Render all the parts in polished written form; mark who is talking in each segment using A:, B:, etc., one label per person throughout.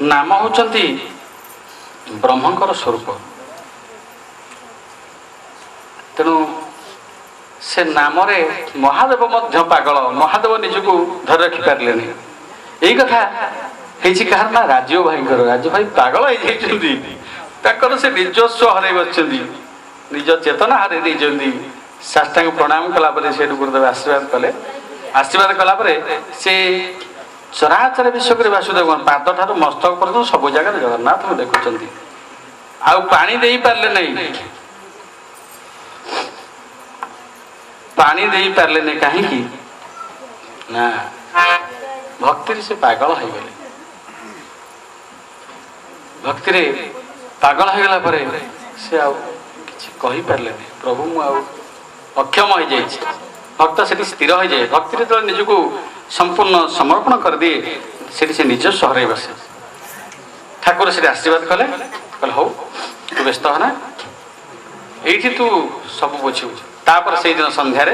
A: नाम होचंती ब्रह्मंकर स्वरूप। तेणु से नाम रे महादेव मध्य पागल, महादेव निजको धर रखि पारले नहीं। यही कथा हेछि कहार ना राजीव भाई, राजीव भाई पागल हो जाइछन्ती, ताकर से निजस्व हरै बचछन्ती, निज चेतना हरै दैछन्ती। साष्टांग प्रणाम कला परे से गुरुदेव आशीर्वाद कले। आशीर्वाद कला परे से चराचर विश्व करे वासुदेव पाद ठारू मस्तक पर्यंत सब जगह जगन्नाथ को देखुछन्ती। आउ पानी देई पारले नहीं, पानी देई पारले नहीं। कहीं ना भक्ति से पागल हो गले। भक्ति रे पागल हो गला परे से आउ किछि कहि पारले नहीं। प्रभु मु आउ अक्षम हो जाय, भक्त से स्थिर हो जाए। भक्ति तो निजको संपूर्ण समर्पण कर दिए, से निज सहरे बसे। ठाकुर से आशीर्वाद कले, कहले हौ तू व्यस्त होना, एठी तू सब बुझू। तापर से दिन संध्यारे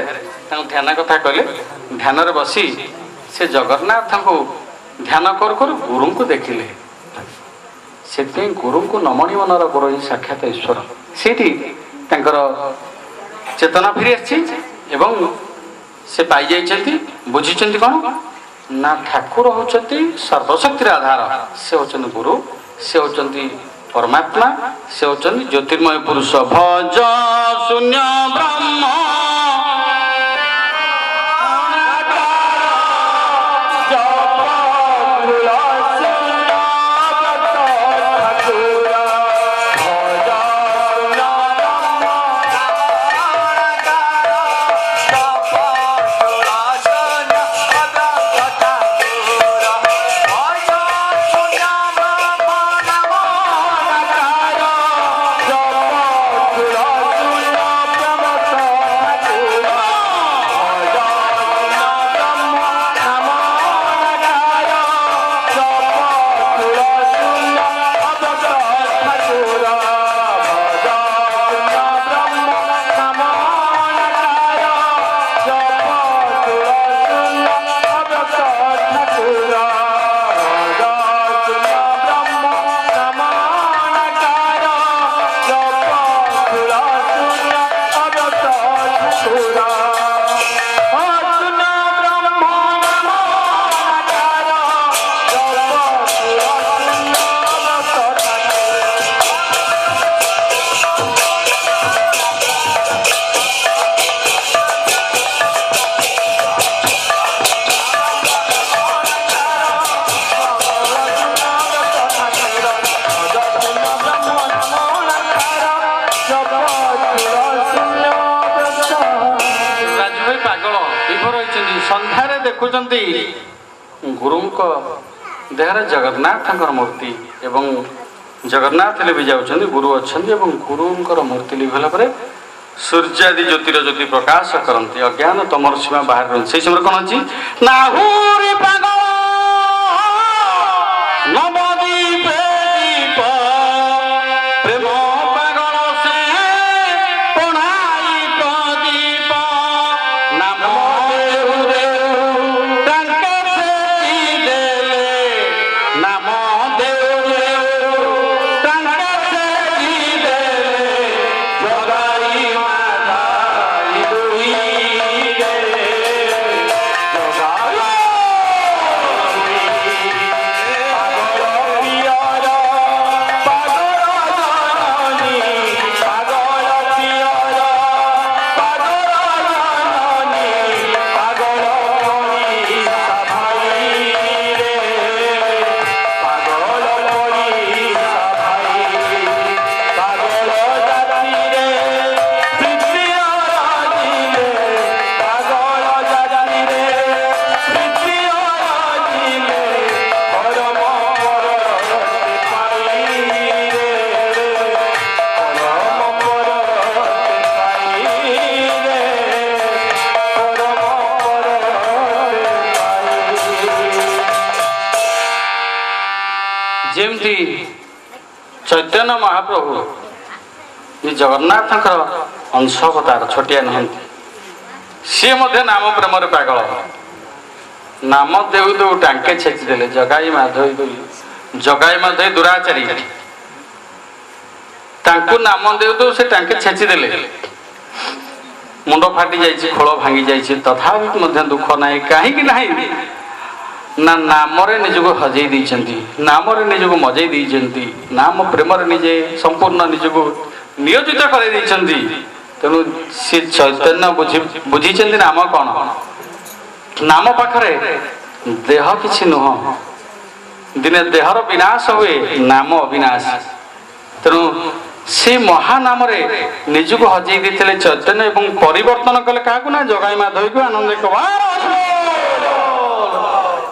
A: ध्यान कथा कहले। ध्यान रे बसी से जगन्नाथ को ध्यान कर कर गुरु को देखिले। से गुरु को नमणी मनर गुरु साक्षात ईश्वर। सेठी तांकर चेतना फिरी आछि एवं से पाई जाइछन्ती। बुझिछन्ती कोन ना ठाकुर होचन्ती सर्वशक्तिर आधार, से होचन्ती गुरु, से होचन्ती परमात्मा, से होचन्ती ज्योतिर्मय पुरुष। भज शून्य ब्रह्म देखुचंती गुरु देहरे जगन्नाथ मूर्ति एवं जगन्नाथ लिभि जाउछन्ती। गुरु अच्छन्ती एवं गुरुंकर मूर्ति लिभिला परे सूर्यादि ज्योतिर ज्योति प्रकाश करती। अज्ञान तमर सीमा बाहर से समय कौन अच्छी नाहुरी पागल नवदीप दीप प्रेम पागल से पढ़ाई प्रदीप नाम जेमती चैतन्य महाप्रभु ये जगन्नाथ अंश अवतार छोटिया नहंती सी नाम प्रेम पागल नाम देऊ देऊ टांके छेची देले जगाई माधोई जगाई मध्य दुराचारी तांकु नाम देउ से टांके छेची देले मुंड फाटी जाइए खोल भांगी जाइए तथापि मध्य दुख ना कहीं ना नाम निजक हजई देइछंती नाम निजक मजई देइछंती नाम प्रेम निजे संपूर्ण निजक नियोजित कर देइछंती तेणु सी चैतन्य बुझी नाम कौन नाम पाखरे देह किछि नुह दिने देहर विनाश हुए नाम अविनाश तेणु से महानाम निजक हजई देते चैतन्य एवं परिवर्तन कले क्या ना जगाई माधवी को आनंद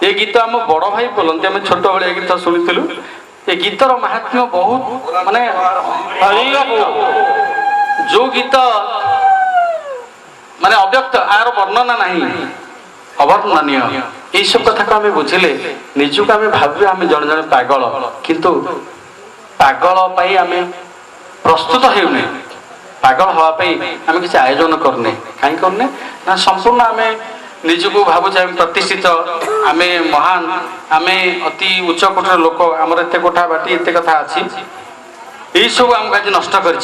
A: ये गीत आम बड़ भाई बोलते आम छोट बड़े गीत शुणुलु ये गीतर महात्म्य बहुत माने जो गीत माने अव्यक्त आर वर्णना नहीं अवर्णनीय ये सब कथा को आम बुझिले निजक आम भावे आम जन जन पागल किंतु पागल पाई आम प्रस्तुत होने पागल हाँपाई आम किसी आयोजन करने कहीं करने ना संपूर्ण आम निजक भावुचे आम प्रतिष्ठित आम महान आम अति उच्च कोटर लोक आमर एत कोठा बाटी एत कथा अच्छी यही सब आमको आज नष्ट कर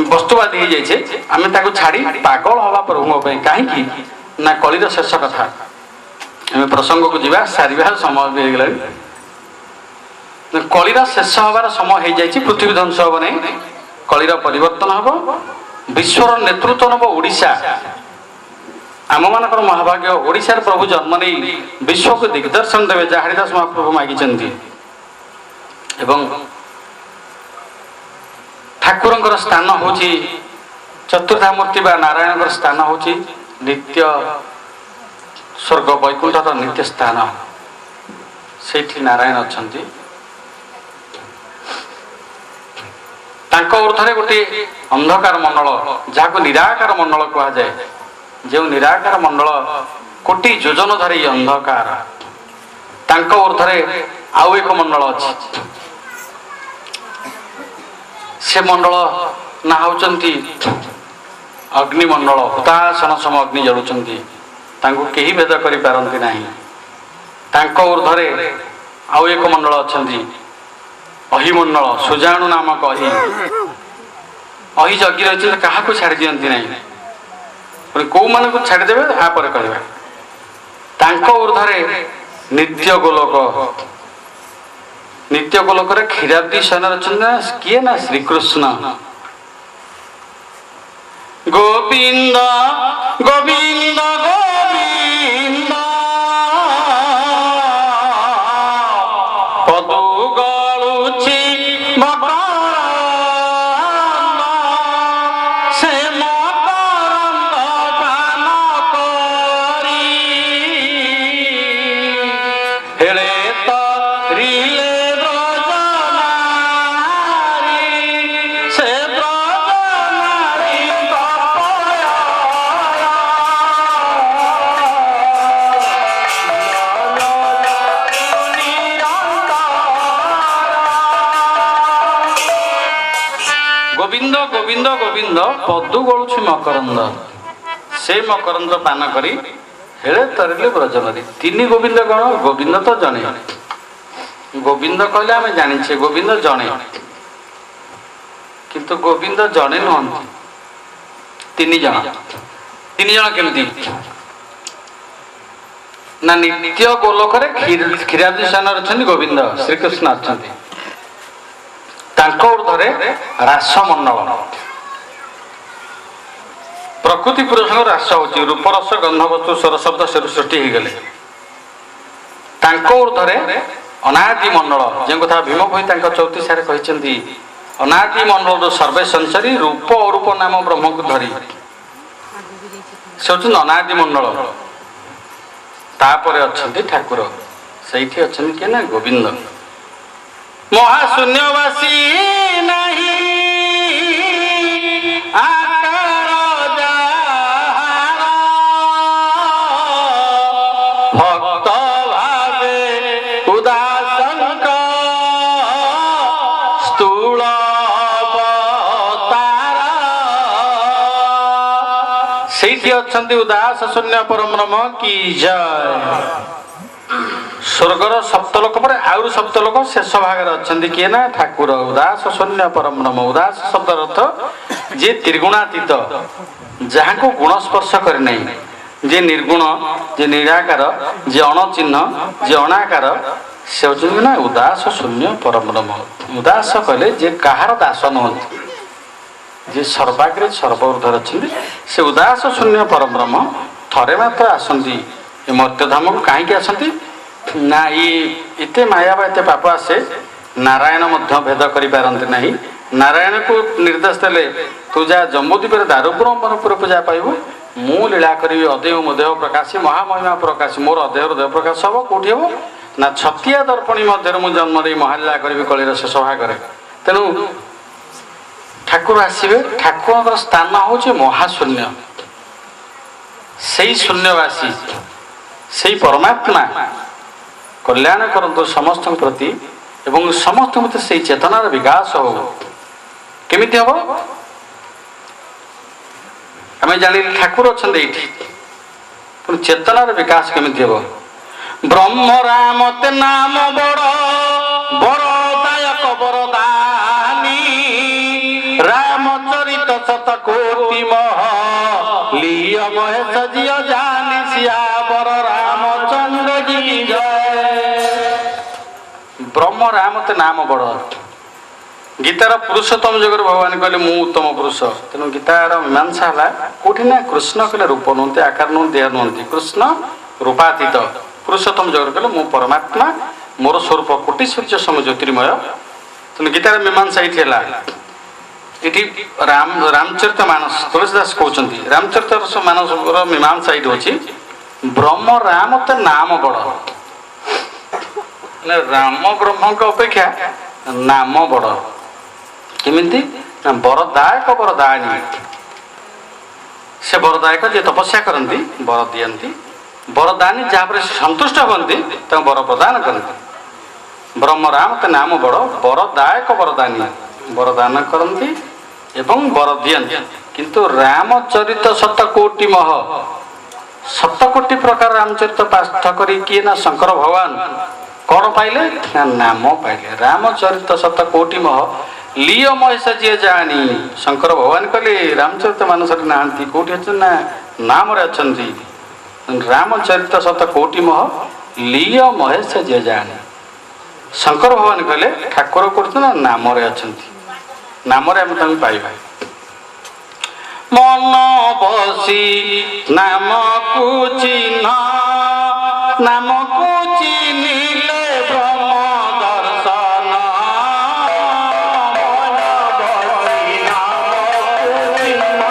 A: वस्तुवादी हो जाइए आम छाड़ी पागल हवा प्रभु कहीं ना कलिर शेष कथा आम प्रसंग को जीवा सारिबार समय भी होगला कलिर शेष हबार समय हो जाए पृथ्वी ध्वंस हम नहीं कलिर परिवर्तन हम विश्वर नेतृत्व नब ओडिशा आम मान महाभाग्य ओडिशार प्रभु जन्म नहीं विश्व को दिग्दर्शन देवे जहाँ हरिदास महाप्रभु मागिचंती एवं ठाकुर स्थान हूँ चतुर्थामूर्ति बा नारायण स्थान हूँ नित्य स्वर्ग वैकुंठर नित्य स्थान से नारायण अच्छा ऊर्धरे गोटे अंधकार मंडल जहाँ निराकार मंडल कह जाए जो निराकार मंडल कोटि योजन धरी अंधकार ऊर्धरे आउ एक मंडल अच्छी से मंडल ना होचंती अग्निमंडल हुतासन सम अग्नि जलुचंती तांको केही भेद करि पारंती नाही तांको ऊर्धरे आउ एक मंडल अच्छी अहिमंडल सुजाणु नामक अहि जगी रही क्या छाड़ी दिखती ना कौ मान को छाड़देवे आपर कहवा ऊर्धरे नित्य गोलोक क्षीराब्दी शयन रचना किए ना श्रीकृष्ण गोविंद गोविंद गोविंद पदु गलुची से मकरंद पान करी हेले तरिले गोविंद गोविंद गोविंद पदु गलुछि मकरंद से मकरंद पान करी हेले तरिले ब्रजनदी तीन गोविंद कौन गोविंद तो जने गोविंद कहले आम जानिछे गोविंद जने किंतु गोविंद जने नुहंती तीन जन केमती ना नित्य गोलोक क्षीराब्दी शयन रचंती गोविंद श्रीकृष्ण अच्छे ऊर्धरे रासमंडल प्रकृति पुरुष रास हो रूपरस गंधवस्तु स्वर शब्द से सृष्टि हो गले ऊर्धरे अनादि मंडल जो कथा भीम भई 34 कहते अनादि मंडल सर्वे संसारी रूप अरूप नाम ब्रह्म को धरी से होती अनादि मंडल तापर अच्छा ठाकुर से अच्छा किए ना गोविंद महाशून्यवासी नहीं आकार भक्त भावे उदासंक स्थूल से अच्छा उदास शून्य परम ब्रह्म की जय स्वर्गर सप्तलोक पर आउ ଶବ୍ଦ ଲୋକ ଶେଷ ଭାଗରେ ଅଛନ୍ତି କିଏ ନା ଠାକୁର ଉଦାସ ଶୂନ୍ୟ ପରମ ବ୍ରହ୍ମ। ଉଦାସ ଶବ୍ଦର ଅର୍ଥ ଯିଏ ତ୍ରିଗୁଣାତୀତ, ଯାହାଙ୍କୁ ଗୁଣ ସ୍ପର୍ଶ କରିନାହିଁ, ଯିଏ ନିର୍ଗୁଣ, ଯିଏ ନିରାକାର, ଯିଏ ଅଣଚିହ୍ନ, ଯିଏ ଅଣାକାର, ସେ ହେଉଛନ୍ତି ନା ଉଦାସ ଶୂନ୍ୟ ପରମ ବ୍ରହ୍ମ। ଉଦାସ କହିଲେ ଯିଏ କାହାର ଦାସ ନୁହନ୍ତି, ଯିଏ ସର୍ବାଗ୍ରେ ସର୍ବଉର୍ଦ୍ଧ୍ୱରେ ଅଛନ୍ତି, ସେ ଉଦାସ ଶୂନ୍ୟ ପରମ ବ୍ରହ୍ମ ଥରେ ମାତ୍ର ଆସନ୍ତି ଏ ମର୍ତ୍ତ୍ୟଧାମକୁ। କାହିଁକି ଆସନ୍ତି ନା ଏତେ ମାୟା ବା ଏତେ ପାପ ଆସେ, ନାରାୟଣ ମଧ୍ୟ ଭେଦ କରିପାରନ୍ତି ନାହିଁ। ନାରାୟଣକୁ ନିର୍ଦ୍ଦେଶ ଦେଲେ ତୁ ଯା ଜମ୍ବୁଦ୍ୱୀପରେ ଦାରୁବ୍ରହ୍ମପୁର ପୂଜା ପାଇବୁ, ମୁଁ ଲୀଳା କରିବି ଅଦେହ ମୋ ଦେହ ପ୍ରକାଶୀ, ମହାମହିମା ପ୍ରକାଶୀ, ମୋର ଅଦେହରୁ ଦେହ ପ୍ରକାଶ ହେବ। କେଉଁଠି ହେବ ନା ଛତିଆ ଦର୍ପଣୀ ମଧ୍ୟରେ ମୁଁ ଜନ୍ମ ଦେଇ ମହାଲୀଳା କରିବି କଳିର ଶେଷ ଭାଗରେ। ତେଣୁ ଠାକୁର ଆସିବେ, ଠାକୁରଙ୍କର ସ୍ଥାନ ହେଉଛି ମହାଶୂନ୍ୟ। ସେଇ ଶୂନ୍ୟବାସୀ, ସେଇ ପରମାତ୍ମା କଲ୍ୟାଣ କରନ୍ତୁ ସମସ୍ତଙ୍କ ପ୍ରତି ଏବଂ ସମସ୍ତଙ୍କ ପ୍ରତି ସେଇ ଚେତନାର ବିକାଶ ହଉ। କେମିତି ହବ ଆମେ ଜାଣିଲେ ଠାକୁର ଅଛନ୍ତି ଏଇଠି, କିନ୍ତୁ ଚେତନାର ବିକାଶ କେମିତି ହେବ? ବ୍ରହ୍ମ ରାମ ତେ ନାମ ବଡ଼ ବରଦାୟକ ବରଦାନୀ, ରାମଚରିତ ଶତ କୋଟି ମହ ଲିୟ ମହେଶ ଜିୟ ଜାନି, ସିୟାବର ରାମଚନ୍ଦ୍ର ଜି ଜୟ। ବ୍ରହ୍ମ ରାମ ତେ ନାମ ବଡ଼। ଗୀତାର ପୁରୁଷୋତ୍ତମ ଯୁଗରେ ଭଗବାନ କହିଲେ ମୁଁ ଉତ୍ତମ ପୁରୁଷ। ତେଣୁ ଗୀତାର ମୀମାଂସା ହେଲା କୋଉଠି ନା କୃଷ୍ଣ କହିଲେ ରୂପ ନୁହନ୍ତି, ଆକାର ନୁହନ୍ତି, ଦେହ ନୁହନ୍ତି, କୃଷ୍ଣ ରୂପାତୀତ। ପୁରୁଷୋତ୍ତମ ଯୁଗରେ କହିଲେ ମୁଁ ପରମାତ୍ମା, ମୋର ସ୍ୱରୂପ କୋଟି ସୂର୍ଯ୍ୟ ସମ ଜ୍ୟୋତିର୍ମୟ। ତେଣୁ ଗୀତାର ମୀମାଂସା ଏଇଠି ହେଲା। ଏଠି ରାମଚରିତ ମାନସ ତୁଳସୀଦାସ କହୁଛନ୍ତି, ରାମଚରିତ ମାନସର ମୀମାଂସା ଏଇଠି ଅଛି ବ୍ରହ୍ମ ରାମ ତେ ନାମ ବଡ଼। ମାନେ ରାମ ବ୍ରହ୍ମଙ୍କ ଅପେକ୍ଷା ନାମ ବଡ଼। କେମିତି ନା ବରଦାୟକ ବରଦାନୀ। ସେ ବରଦାୟକ ଯିଏ ତପସ୍ୟା କରନ୍ତି ବର ଦିଅନ୍ତି, ବରଦାନୀ ଯାହାପରେ ସନ୍ତୁଷ୍ଟ ହୁଅନ୍ତି ତାଙ୍କୁ ବର ପ୍ରଦାନ କରନ୍ତି। ବ୍ରହ୍ମ ରାମ ତେ ନାମ ବଡ଼, ବରଦାୟକ ବରଦାନୀ, ବରଦାନ କରନ୍ତି ଏବଂ ବର ଦିଅନ୍ତି। କିନ୍ତୁ ରାମଚରିତ ଶତ କୋଟି ମହ, ଶତ କୋଟି ପ୍ରକାର ରାମଚରିତ ପାଠ କରି କିଏ ନା ଶଙ୍କର ଭଗବାନ କଣ ପାଇଲେ ନା ନାମ ପାଇଲେ। ରାମଚରିତ ଶତ କୋଟି ମହ ଲିୟ ମହେଶ ଯିଏ ଜାଣି, ଶଙ୍କର ଭଗବାନ କହିଲେ ରାମଚରିତ ମାନସରେ ନାହାନ୍ତି, କୋଉଠି ଅଛନ୍ତି ନା ନାମରେ ଅଛନ୍ତି। ରାମଚରିତ ଶତ କୋଟି ମହ ଲିୟ ମହେଶ ଯିଏ ଜାଣି, ଶଙ୍କର ଭଗବାନ କହିଲେ ଠାକୁର କରୁଛନ୍ତି ନା ନାମରେ ଅଛନ୍ତି, ନାମରେ ଆମେ ତାଙ୍କୁ ପାଇବା। ମନ ବସି ନାମକୁ ଚିହ୍ନ, ନାମକୁ ଚିହ୍ନିଲେ ବ୍ରହ୍ମ ଦର୍ଶନ। ମନ ବସି ନାମକୁ ଚିହ୍ନ,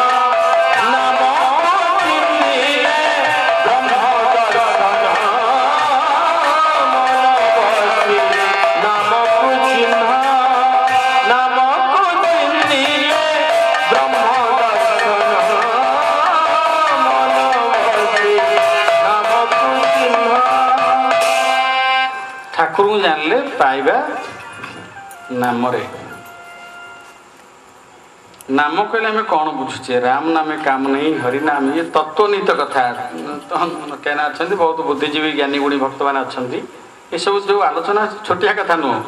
A: ନାମକୁ ଚିହ୍ନିଲେ ବ୍ରହ୍ମ ଦର୍ଶନ। ମନ ବସି ନାମକୁ ଚିହ୍ନ, ନାମକୁ ଚିହ୍ନିଲେ ବ୍ରହ୍ମ ଠାକୁରଙ୍କୁ ଜାଣିଲେ ପାଇବା ନାମରେ। ନାମ କହିଲେ ଆମେ କ'ଣ ବୁଝୁଛେ? ରାମ ନାମେ କାମ ନେଇ ହରି ନାମ, ଇଏ ତତ୍ତ୍ୱନୀତ କଥା। କେନା ଅଛନ୍ତି ବହୁତ ବୁଦ୍ଧିଜୀବୀ ଜ୍ଞାନୀ ଗୁଣୀ ଭକ୍ତମାନେ ଅଛନ୍ତି, ଏସବୁ ଯେଉଁ ଆଲୋଚନା ଛୋଟିଆ କଥା ନୁହଁ।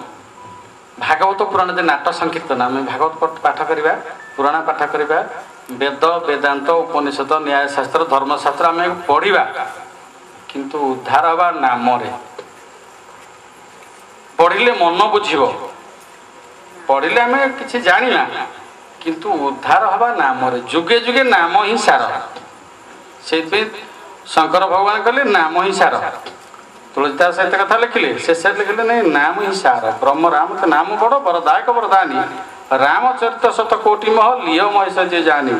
A: ଭାଗବତ ପୁରାଣ ଯେ ନାଟ ସଂକୀର୍ତ୍ତନ, ଆମେ ଭାଗବତ ପାଠ କରିବା, ପୁରାଣ ପାଠ କରିବା, ବେଦ ବେଦାନ୍ତ ଉପନିଷଦ ନ୍ୟାୟଶାସ୍ତ୍ର ଧର୍ମଶାସ୍ତ୍ର ଆମେ ପଢ଼ିବା, କିନ୍ତୁ ଉଦ୍ଧାର ହେବା ନାମରେ। ପଢ଼ିଲେ ମନ ବୁଝିବ, ପଢ଼ିଲେ ଆମେ କିଛି ଜାଣିବା, କିନ୍ତୁ ଉଦ୍ଧାର ହେବା ନାମରେ। ଯୁଗେ ଯୁଗେ ନାମ ହିଁ ସାର। ସେଇଥିପାଇଁ ଶଙ୍କର ଭଗବାନ କହିଲେ ନାମ ହିଁ ସାର। ତୁଳସୀଦାସ ଏତେ କଥା ଲେଖିଲେ, ଶେଷରେ ଲେଖିଲେ ନାଇଁ ନାମ ହିଁ ସାର। ବ୍ରହ୍ମ ରାମ ତ ନାମ ବଡ଼, ବରଦାୟକ ବରଦାନୀ, ରାମଚରିତ ଶତ କୋଟି ମହ ଲିୟ ମହେଶ ଯିଏ ଜାଣି।